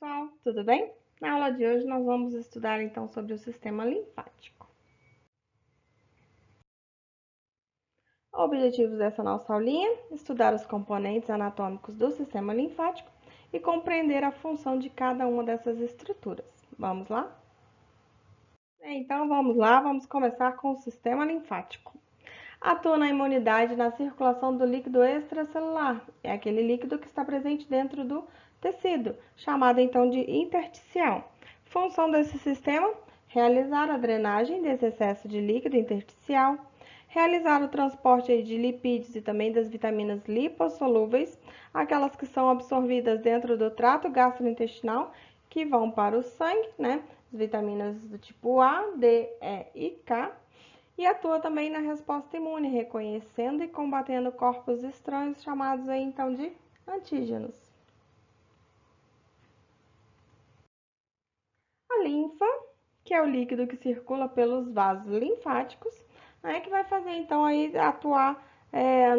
pessoal, tudo bem? Na aula de hoje nós vamos estudar então sobre o sistema linfático. Objetivos dessa nossa aulinha: estudar os componentes anatômicos do sistema linfático e compreender a função de cada uma dessas estruturas. Vamos lá? Então vamos lá, vamos começar com o sistema linfático. Atua na imunidade e na circulação do líquido extracelular. É aquele líquido que está presente dentro do tecido, chamado então de intersticial. Função desse sistema: realizar a drenagem desse excesso de líquido intersticial, realizar o transporte de lipídios e também das vitaminas lipossolúveis, aquelas que são absorvidas dentro do trato gastrointestinal, que vão para o sangue, né? As vitaminas do tipo A, D, E e K. E atua também na resposta imune, reconhecendo e combatendo corpos estranhos, chamados aí, então de antígenos. A linfa, que é o líquido que circula pelos vasos linfáticos, né, que vai fazer então aí atuar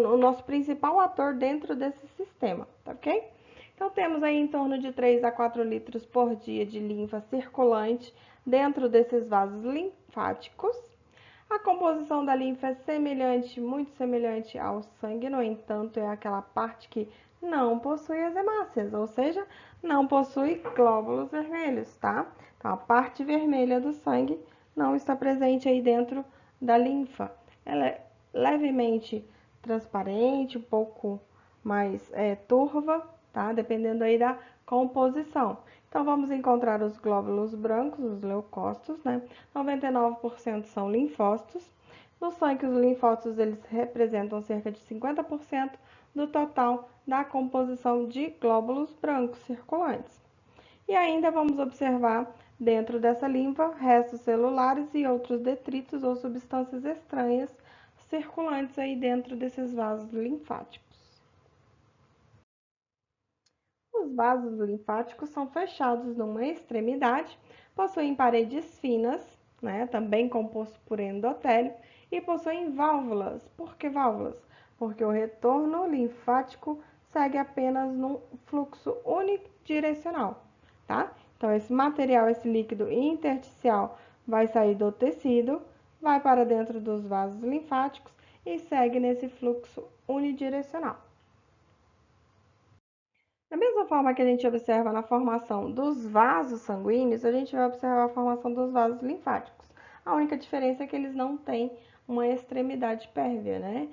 o nosso principal ator dentro desse sistema, tá ok? Então temos aí em torno de 3 a 4 litros por dia de linfa circulante dentro desses vasos linfáticos. A composição da linfa é semelhante, muito semelhante ao sangue, no entanto, é aquela parte que não possui as hemácias, ou seja, não possui glóbulos vermelhos, tá? Então, a parte vermelha do sangue não está presente aí dentro da linfa. Ela é levemente transparente, um pouco mais turva, tá? Dependendo aí da composição. Então, vamos encontrar os glóbulos brancos, os leucócitos, né? 99% são linfócitos. No sangue, os linfócitos eles representam cerca de 50% do total da composição de glóbulos brancos circulantes. E ainda vamos observar dentro dessa linfa restos celulares e outros detritos ou substâncias estranhas circulantes aí dentro desses vasos linfáticos. Os vasos linfáticos são fechados numa extremidade, possuem paredes finas, né, também composto por endotélio, e possuem válvulas. Por que válvulas? Porque o retorno linfático segue apenas num fluxo unidirecional, tá? Então, esse material, esse líquido intersticial, vai sair do tecido, vai para dentro dos vasos linfáticos e segue nesse fluxo unidirecional. Da mesma forma que a gente observa na formação dos vasos sanguíneos, a gente vai observar a formação dos vasos linfáticos. A única diferença é que eles não têm uma extremidade pérvia, né?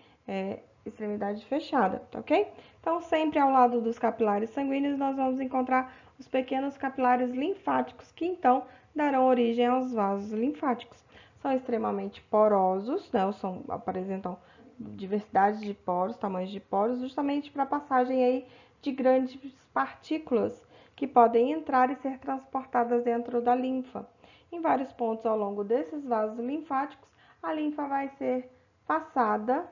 Extremidade fechada, tá ok? Então, sempre ao lado dos capilares sanguíneos, nós vamos encontrar os pequenos capilares linfáticos, que então darão origem aos vasos linfáticos. São extremamente porosos, né? Apresentam diversidade de poros, tamanhos de poros, justamente para a passagem aí de grandes partículas que podem entrar e ser transportadas dentro da linfa. Em vários pontos ao longo desses vasos linfáticos, a linfa vai ser passada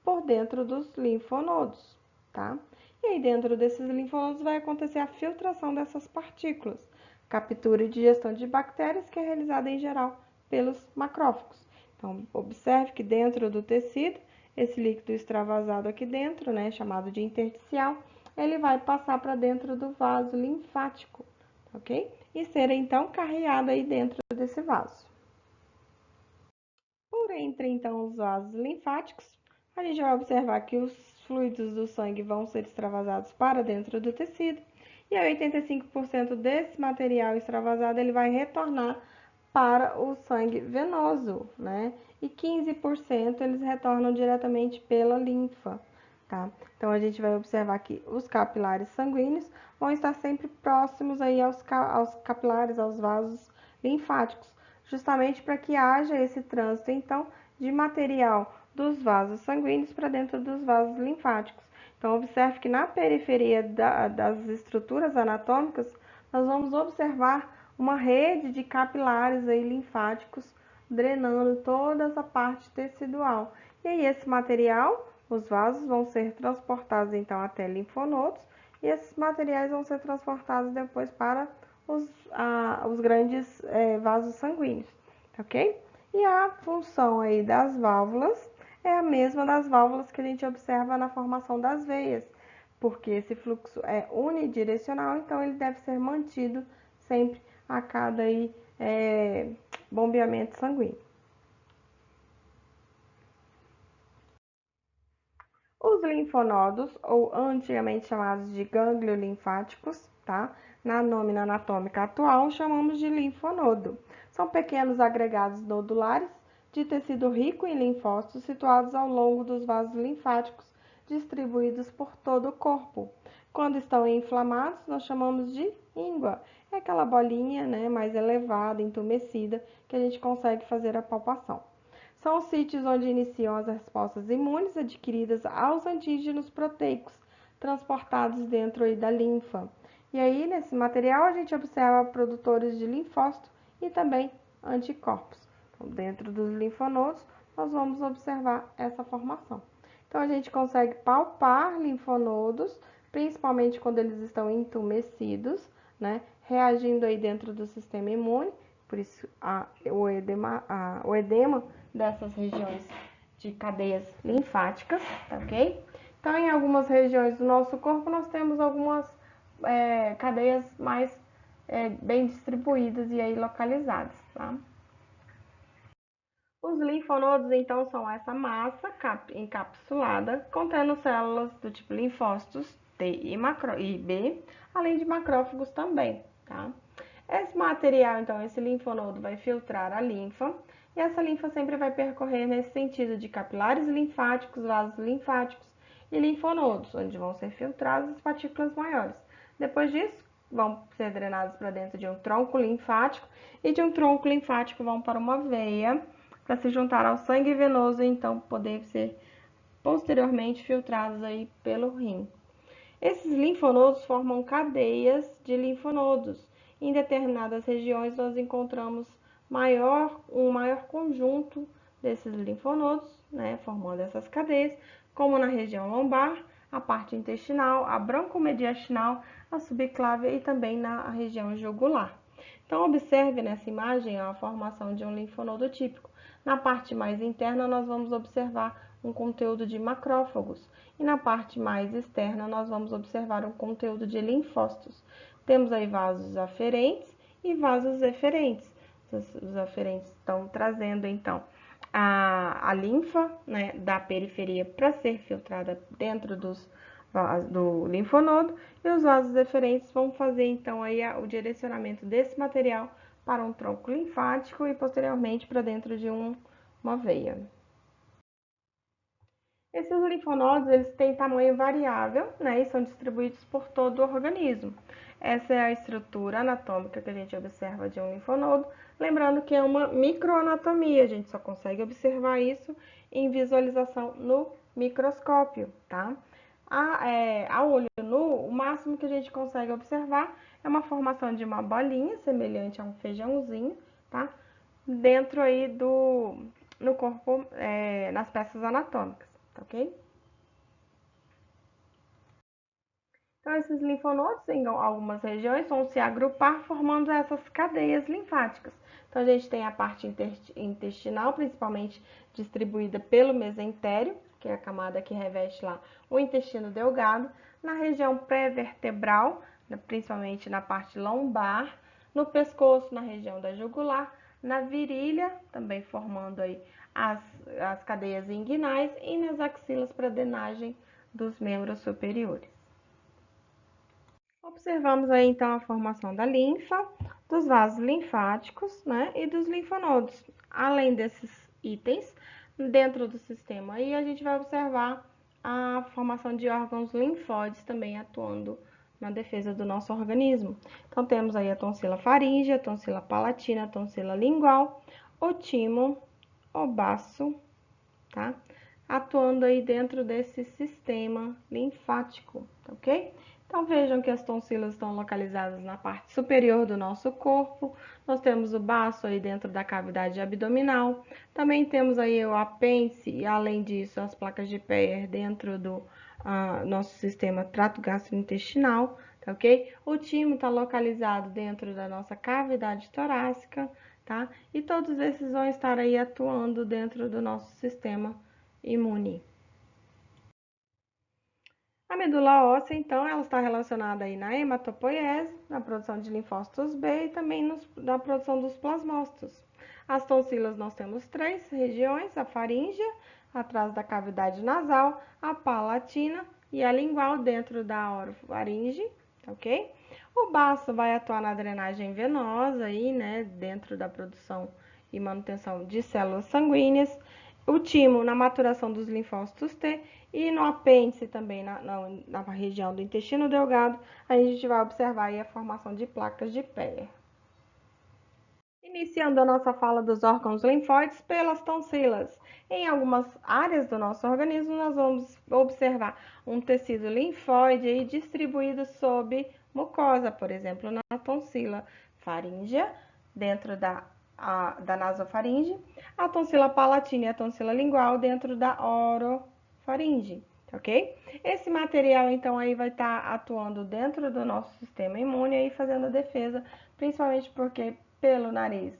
por dentro dos linfonodos, tá? E aí dentro desses linfonodos vai acontecer a filtração dessas partículas, captura e digestão de bactérias, que é realizada em geral pelos macrófagos. Então, observe que dentro do tecido, esse líquido extravasado aqui dentro, né, chamado de intersticial, ele vai passar para dentro do vaso linfático, ok? E ser então carreado aí dentro desse vaso. Por entre então os vasos linfáticos, a gente vai observar que os fluidos do sangue vão ser extravasados para dentro do tecido, e 85% desse material extravasado ele vai retornar para o sangue venoso, né? E 15% eles retornam diretamente pela linfa, tá? Então a gente vai observar que os capilares sanguíneos vão estar sempre próximos aí aos capilares, aos vasos linfáticos, justamente para que haja esse trânsito então de material dos vasos sanguíneos para dentro dos vasos linfáticos. Então observe que na periferia das estruturas anatômicas nós vamos observar uma rede de capilares aí linfáticos drenando toda essa parte tecidual. E aí esse material, os vasos vão ser transportados então até linfonodos, e esses materiais vão ser transportados depois para os grandes vasos sanguíneos, ok? E a função aí das válvulas é a mesma das válvulas que a gente observa na formação das veias, porque esse fluxo é unidirecional, então ele deve ser mantido sempre a cada aí, bombeamento sanguíneo. Os linfonodos, ou antigamente chamados de gânglio linfáticos, tá? Na nómina anatômica atual, chamamos de linfonodo. São pequenos agregados nodulares de tecido rico em linfócitos situados ao longo dos vasos linfáticos, distribuídos por todo o corpo. Quando estão inflamados, nós chamamos de íngua. É aquela bolinha, né, mais elevada, entumecida, que a gente consegue fazer a palpação. São os sítios onde iniciam as respostas imunes adquiridas aos antígenos proteicos, transportados dentro aí da linfa. E aí, nesse material, a gente observa produtores de linfócito e também anticorpos. Então, dentro dos linfonodos, nós vamos observar essa formação. Então, a gente consegue palpar linfonodos, principalmente quando eles estão entumecidos, né, reagindo aí dentro do sistema imune, por isso o edema dessas regiões de cadeias linfáticas, tá ok? Então, em algumas regiões do nosso corpo, nós temos algumas cadeias mais bem distribuídas e aí localizadas, tá? Os linfonodos, então, são essa massa encapsulada, contendo células do tipo linfócitos T e B, além de macrófagos também, tá? Esse material, então, esse linfonodo vai filtrar a linfa, e essa linfa sempre vai percorrer nesse sentido de capilares linfáticos, vasos linfáticos e linfonodos, onde vão ser filtradas as partículas maiores. Depois disso, vão ser drenados para dentro de um tronco linfático, e de um tronco linfático vão para uma veia, para se juntar ao sangue venoso e então poder ser posteriormente filtrados aí pelo rim. Esses linfonodos formam cadeias de linfonodos. Em determinadas regiões nós encontramos um maior conjunto desses linfonodos, né, formando essas cadeias, como na região lombar, a parte intestinal, a broncomediastinal, a subclávia e também na região jugular. Então, observe nessa imagem a formação de um linfonodo típico. Na parte mais interna, nós vamos observar um conteúdo de macrófagos e na parte mais externa, nós vamos observar um conteúdo de linfócitos. Temos aí vasos aferentes e vasos eferentes. Os aferentes estão trazendo, então, a linfa, né, da periferia para ser filtrada dentro do linfonodo, e os vasos eferentes vão fazer, então, aí o direcionamento desse material para um tronco linfático e, posteriormente, para dentro de uma veia. Esses linfonodos, eles têm tamanho variável, né, e são distribuídos por todo o organismo. Essa é a estrutura anatômica que a gente observa de um linfonodo, lembrando que é uma microanatomia, a gente só consegue observar isso em visualização no microscópio, tá? A olho nu, o máximo que a gente consegue observar é uma formação de uma bolinha, semelhante a um feijãozinho, tá? Dentro aí no corpo, nas peças anatômicas, tá ok? Então, esses linfonodos em algumas regiões vão se agrupar formando essas cadeias linfáticas. Então, a gente tem a parte intestinal, principalmente distribuída pelo mesentério, que é a camada que reveste lá o intestino delgado, na região pré-vertebral, principalmente na parte lombar, no pescoço, na região da jugular, na virilha, também formando aí as cadeias inguinais, e nas axilas para drenagem dos membros superiores. Observamos aí então a formação da linfa, dos vasos linfáticos, né, e dos linfonodos. Além desses itens, dentro do sistema aí a gente vai observar a formação de órgãos linfóides também atuando na defesa do nosso organismo. Então temos aí a tonsila faríngea, a tonsila palatina, a tonsila lingual, o timo, o baço, tá? Atuando aí dentro desse sistema linfático, tá ok? Então, vejam que as tonsilas estão localizadas na parte superior do nosso corpo. Nós temos o baço aí dentro da cavidade abdominal. Também temos aí o apêndice e, além disso, as placas de Peyer dentro do nosso sistema trato gastrointestinal, tá ok? O timo está localizado dentro da nossa cavidade torácica, tá? E todos esses vão estar aí atuando dentro do nosso sistema imune. A medula óssea, então, ela está relacionada aí na hematopoiese, na produção de linfócitos B e também na produção dos plasmócitos. As tonsilas nós temos três regiões, a faríngea, atrás da cavidade nasal, a palatina e a lingual dentro da orofaringe, ok? O baço vai atuar na drenagem venosa aí, né, dentro da produção e manutenção de células sanguíneas, o timo na maturação dos linfócitos T e no apêndice também, na região do intestino delgado, a gente vai observar aí a formação de placas de Peyer. Iniciando a nossa fala dos órgãos linfóides pelas tonsilas. Em algumas áreas do nosso organismo, nós vamos observar um tecido linfóide aí distribuído sob mucosa, por exemplo, na tonsila faríngea, dentro da nasofaringe, a tonsila palatina e a tonsila lingual dentro da orofaringe, ok? Esse material, então, aí vai estar atuando dentro do nosso sistema imune e fazendo a defesa, principalmente porque pelo nariz,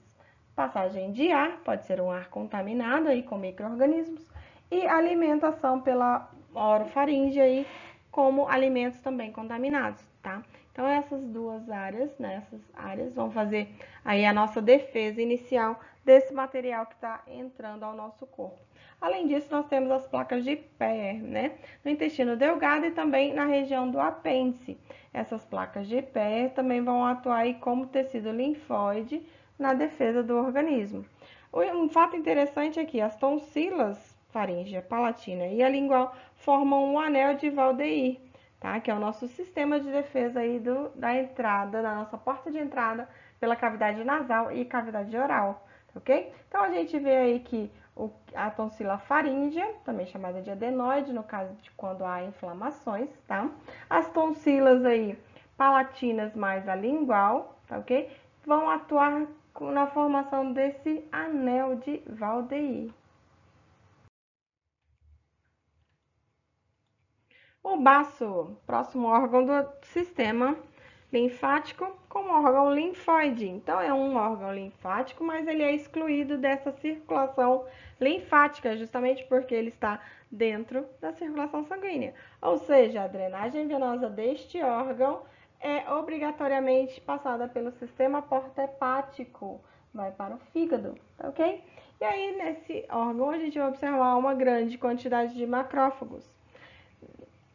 passagem de ar, pode ser um ar contaminado aí com micro-organismos, e alimentação pela orofaringe aí, como alimentos também contaminados, tá? Então, essas duas áreas, né, essas áreas vão fazer aí a nossa defesa inicial desse material que está entrando ao nosso corpo. Além disso, nós temos as placas de Peyer, né, no intestino delgado e também na região do apêndice. Essas placas de Peyer também vão atuar aí como tecido linfóide na defesa do organismo. Um fato interessante é que as tonsilas faríngea, palatina e a lingual formam um anel de Valdeir, tá? Que é o nosso sistema de defesa aí da entrada, da nossa porta de entrada pela cavidade nasal e cavidade oral, ok? Então, a gente vê aí que a tonsila faríngea, também chamada de adenoide, no caso de quando há inflamações, tá? As tonsilas aí palatinas mais a lingual, tá ok? Vão atuar na formação desse anel de Valdeir. O baço, próximo órgão do sistema linfático, como órgão linfóide. Então, é um órgão linfático, mas ele é excluído dessa circulação linfática, justamente porque ele está dentro da circulação sanguínea. Ou seja, a drenagem venosa deste órgão é obrigatoriamente passada pelo sistema porta-hepático, vai para o fígado, tá ok? E aí, nesse órgão, a gente vai observar uma grande quantidade de macrófagos.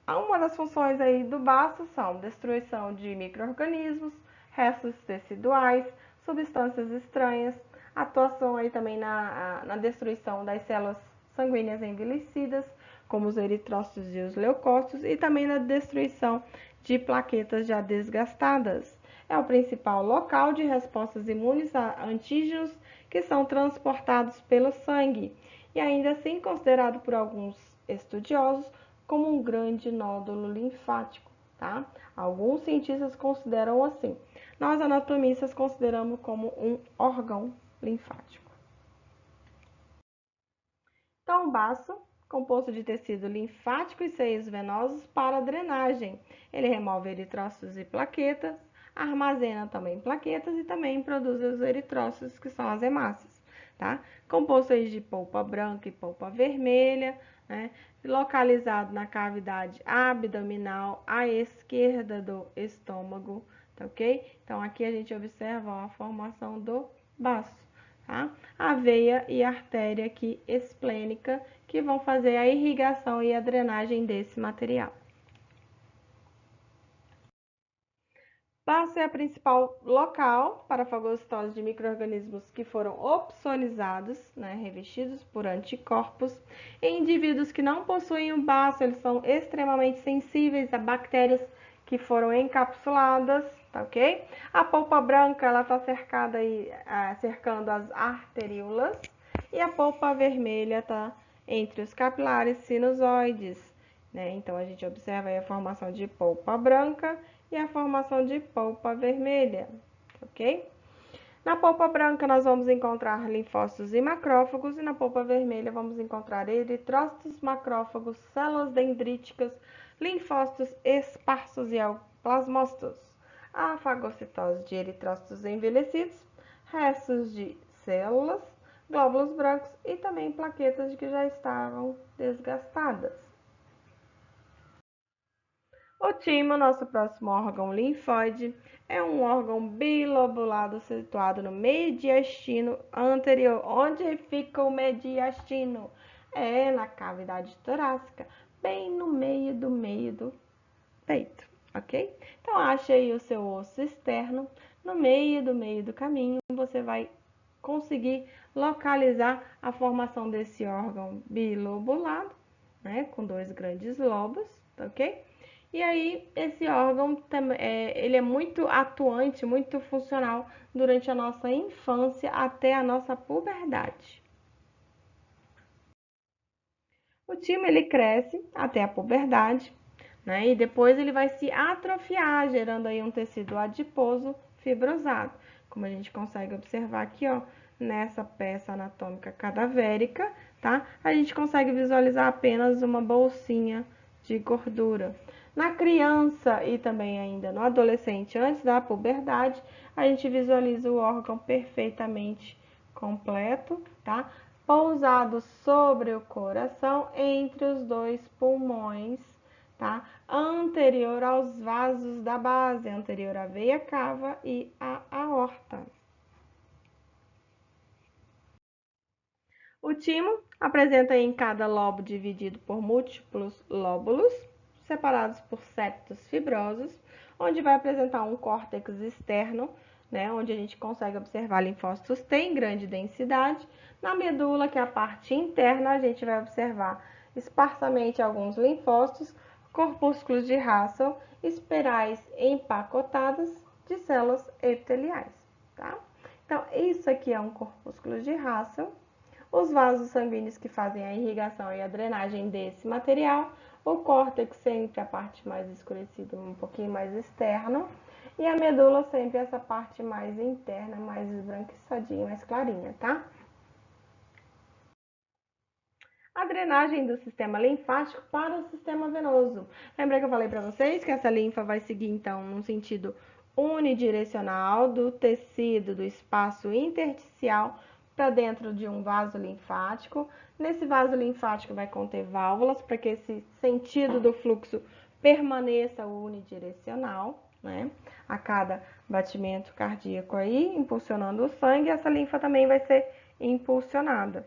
Uma das funções aí do baço são destruição de micro-organismos, restos teciduais, substâncias estranhas, atuação aí também na destruição das células sanguíneas envelhecidas, como os eritrócitos e os leucócitos, e também na destruição de plaquetas já desgastadas. É o principal local de respostas imunes a antígenos que são transportados pelo sangue, e ainda assim considerado por alguns estudiosos como um grande nódulo linfático, tá? Alguns cientistas consideram assim. Nós anatomistas consideramos como um órgão linfático. Então, o baço, composto de tecido linfático e seios venosos para drenagem. Ele remove eritrócitos e plaquetas, armazena também plaquetas e também produz os eritrócitos, que são as hemácias, tá? Composto aí de polpa branca e polpa vermelha, né? Localizado na cavidade abdominal à esquerda do estômago, tá ok? Então, aqui a gente observa a formação do baço, tá? A veia e a artéria aqui esplênica, que vão fazer a irrigação e a drenagem desse material. Baço é o principal local para a fagocitose de micro-organismos que foram opsonizados, né, revestidos por anticorpos. Em indivíduos que não possuem o baço, eles são extremamente sensíveis a bactérias que foram encapsuladas, tá ok? A polpa branca, ela está cercada aí, cercando as arteríolas, e a polpa vermelha está entre os capilares sinusoides, né? Então, a gente observa aí a formação de polpa branca e a formação de polpa vermelha, ok? Na polpa branca nós vamos encontrar linfócitos e macrófagos e na polpa vermelha vamos encontrar eritrócitos, macrófagos, células dendríticas, linfócitos esparsos e plasmócitos. A fagocitose de eritrócitos envelhecidos, restos de células, glóbulos brancos e também plaquetas que já estavam desgastadas. O timo, nosso próximo órgão linfóide, é um órgão bilobulado situado no mediastino anterior. Onde fica o mediastino? É na cavidade torácica, bem no meio do peito, ok? Então, ache aí o seu osso externo, no meio do caminho, você vai conseguir localizar a formação desse órgão bilobulado, né, com dois grandes lobos, tá ok? E aí, esse órgão ele é muito atuante, muito funcional durante a nossa infância até a nossa puberdade. O timo ele cresce até a puberdade, né? E depois ele vai se atrofiar, gerando aí um tecido adiposo fibrosado, como a gente consegue observar aqui, ó, nessa peça anatômica cadavérica, tá? A gente consegue visualizar apenas uma bolsinha de gordura. Na criança e também ainda no adolescente, antes da puberdade, a gente visualiza o órgão perfeitamente completo, tá? Pousado sobre o coração, entre os dois pulmões, tá? Anterior aos vasos da base, anterior à veia cava e à aorta. O timo apresenta em cada lobo dividido por múltiplos lóbulos, separados por septos fibrosos, onde vai apresentar um córtex externo, né, onde a gente consegue observar linfócitos tem grande densidade. Na medula, que é a parte interna, a gente vai observar esparsamente alguns linfócitos, corpúsculos de Russell, espirais empacotadas de células epiteliais, tá? Então, isso aqui é um corpúsculo de Russell. Os vasos sanguíneos que fazem a irrigação e a drenagem desse material, o córtex sempre a parte mais escurecida, um pouquinho mais externo, e a medula sempre essa parte mais interna, mais esbranquiçadinha, mais clarinha, tá? A drenagem do sistema linfático para o sistema venoso. Lembra que eu falei para vocês que essa linfa vai seguir, então, num sentido unidirecional do tecido, do espaço intersticial para dentro de um vaso linfático. Nesse vaso linfático vai conter válvulas para que esse sentido do fluxo permaneça unidirecional, né? A cada batimento cardíaco aí, impulsionando o sangue, essa linfa também vai ser impulsionada.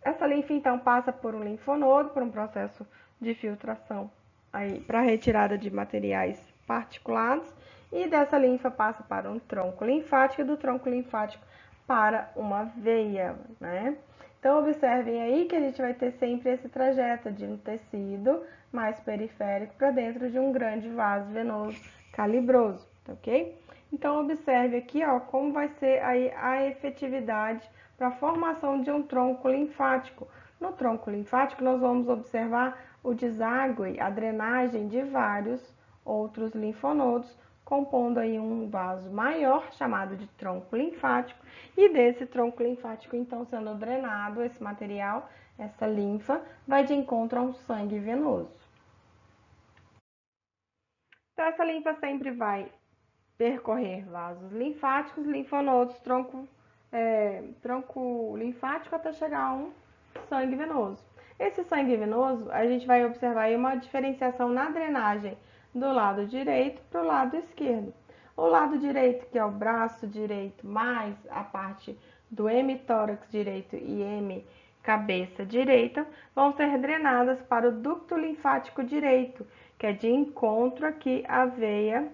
Essa linfa, então, passa por um linfonodo, por um processo de filtração aí para retirada de materiais particulados, e dessa linfa passa para um tronco linfático, e do tronco linfático para uma veia, né? Então, observem aí que a gente vai ter sempre esse trajeto de um tecido mais periférico para dentro de um grande vaso venoso calibroso, tá ok? Então, observe aqui, ó, como vai ser aí a efetividade para a formação de um tronco linfático. No tronco linfático, nós vamos observar o deságue, a drenagem de vários outros linfonodos, compondo aí um vaso maior, chamado de tronco linfático, e desse tronco linfático, então, sendo drenado esse material, essa linfa, vai de encontro a um sangue venoso. Então, essa linfa sempre vai percorrer vasos linfáticos, linfonodos, tronco linfático até chegar a um sangue venoso. Esse sangue venoso, a gente vai observar aí uma diferenciação na drenagem do lado direito para o lado esquerdo. O lado direito, que é o braço direito, mais a parte do hemitórax direito e hemicabeça direita, vão ser drenadas para o ducto linfático direito, que é de encontro aqui à veia,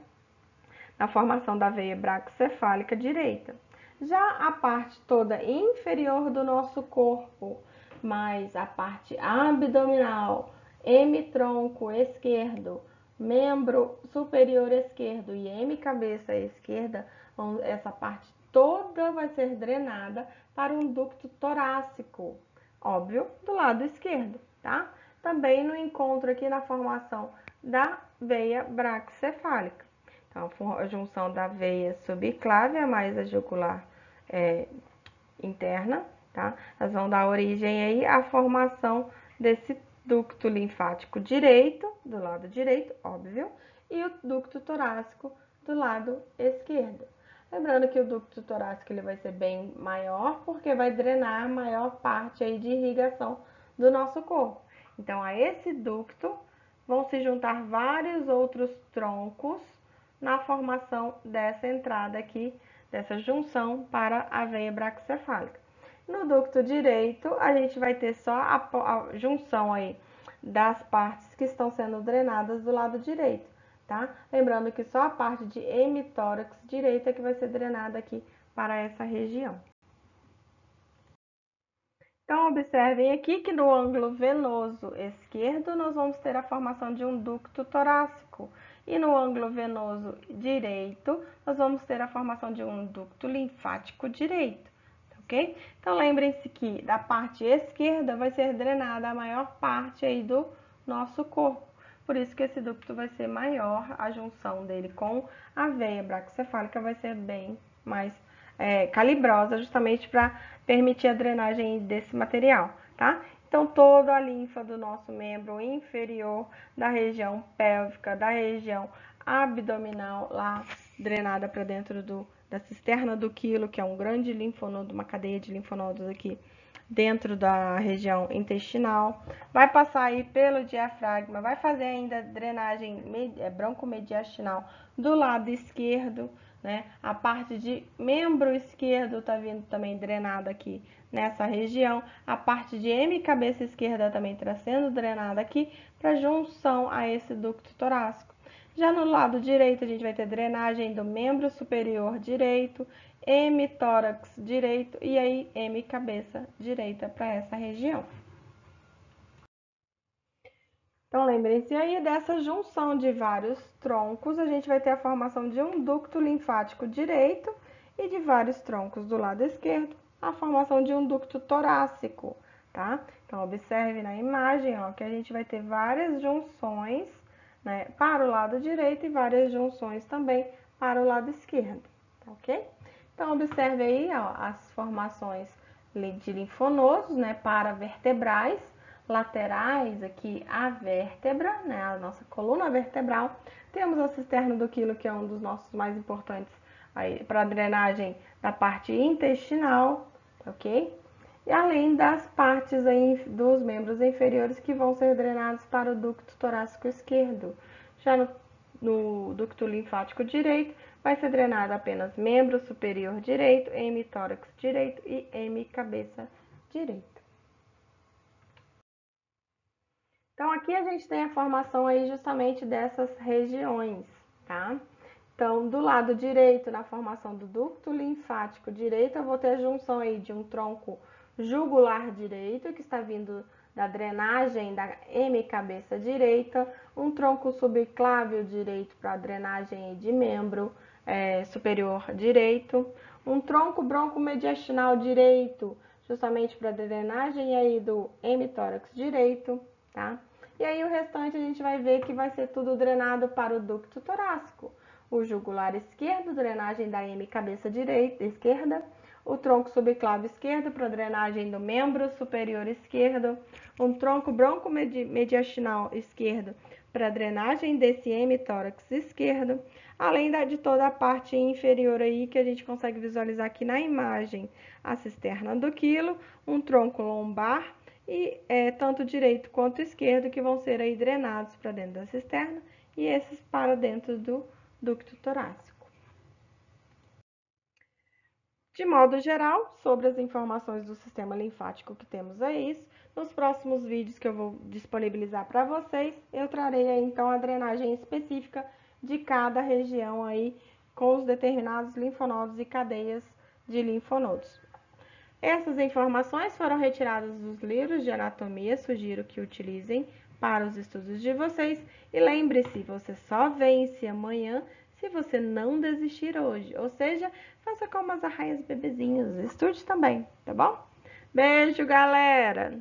na formação da veia braquicefálica direita. Já a parte toda inferior do nosso corpo, mais a parte abdominal, hemitronco esquerdo, membro superior esquerdo e hemicabeça esquerda, essa parte toda vai ser drenada para um ducto torácico, óbvio, do lado esquerdo, tá? Também no encontro aqui na formação da veia braquicefálica. Então, a junção da veia subclávia mais a jugular interna, tá? Elas vão dar origem aí à formação desse ducto linfático direito, do lado direito, óbvio, e o ducto torácico do lado esquerdo. Lembrando que o ducto torácico ele vai ser bem maior, porque vai drenar a maior parte aí de irrigação do nosso corpo. Então, a esse ducto vão se juntar vários outros troncos na formação dessa entrada aqui, dessa junção para a veia braquicefálica. No ducto direito, a gente vai ter só a junção aí das partes que estão sendo drenadas do lado direito, tá? Lembrando que só a parte de hemitórax direita que vai ser drenada aqui para essa região. Então, observem aqui que no ângulo venoso esquerdo, nós vamos ter a formação de um ducto torácico. E no ângulo venoso direito, nós vamos ter a formação de um ducto linfático direito, ok? Então, lembrem-se que da parte esquerda vai ser drenada a maior parte aí do nosso corpo. Por isso que esse ducto vai ser maior, a junção dele com a veia braquicefálica vai ser bem mais calibrosa, justamente para permitir a drenagem desse material, tá? Então, toda a linfa do nosso membro inferior, da região pélvica, da região abdominal, lá drenada para dentro da cisterna do quilo, que é um grande linfonodo, uma cadeia de linfonodos aqui dentro da região intestinal, vai passar aí pelo diafragma, vai fazer ainda drenagem broncomediastinal do lado esquerdo, né? A parte de membro esquerdo tá vindo também drenada aqui nessa região, a parte de hemicabeça esquerda também está sendo drenada aqui para junção a esse ducto torácico. Já no lado direito, a gente vai ter drenagem do membro superior direito, hemitórax direito e aí hemicabeça direita para essa região. Então, lembrem-se aí dessa junção de vários troncos, a gente vai ter a formação de um ducto linfático direito e de vários troncos do lado esquerdo, a formação de um ducto torácico, tá? Então, observe na imagem, ó, que a gente vai ter várias junções, né, para o lado direito e várias junções também para o lado esquerdo, tá ok? Então, observe aí, ó, as formações de linfonodos, né, para vertebrais, laterais aqui a vértebra, né, a nossa coluna vertebral. Temos a cisterna do quilo, que é um dos nossos mais importantes para a drenagem da parte intestinal, ok? E além das partes aí dos membros inferiores que vão ser drenados para o ducto torácico esquerdo. Já no ducto linfático direito, vai ser drenado apenas membro superior direito, hemitórax direito e hemicabeça direita. Então, aqui a gente tem a formação aí justamente dessas regiões, tá? Então, do lado direito, na formação do ducto linfático direito, eu vou ter a junção aí de um tronco jugular direito, que está vindo da drenagem da hemicabeça direita, um tronco subclávio direito para a drenagem de membro superior direito, um tronco broncomediastinal direito, justamente para a drenagem aí do hemitórax direito, tá? E aí o restante a gente vai ver que vai ser tudo drenado para o ducto torácico. O jugular esquerdo, drenagem da hemicabeça direita, esquerda, o tronco subclávio esquerdo para drenagem do membro superior esquerdo, um tronco broncomediastinal esquerdo para drenagem desse hemitórax esquerdo, além de toda a parte inferior aí que a gente consegue visualizar aqui na imagem, a cisterna do quilo, um tronco lombar e tanto direito quanto esquerdo que vão ser aí drenados para dentro da cisterna e esses para dentro do ducto torácico. De modo geral, sobre as informações do sistema linfático que temos é isso. Nos próximos vídeos que eu vou disponibilizar para vocês, eu trarei aí, então a drenagem específica de cada região aí com os determinados linfonodos e cadeias de linfonodos. Essas informações foram retiradas dos livros de anatomia, sugiro que utilizem para os estudos de vocês. E lembre-se, você só vence amanhã se você não desistir hoje. Ou seja, faça como as arraias bebezinhas, estude também, tá bom? Beijo, galera!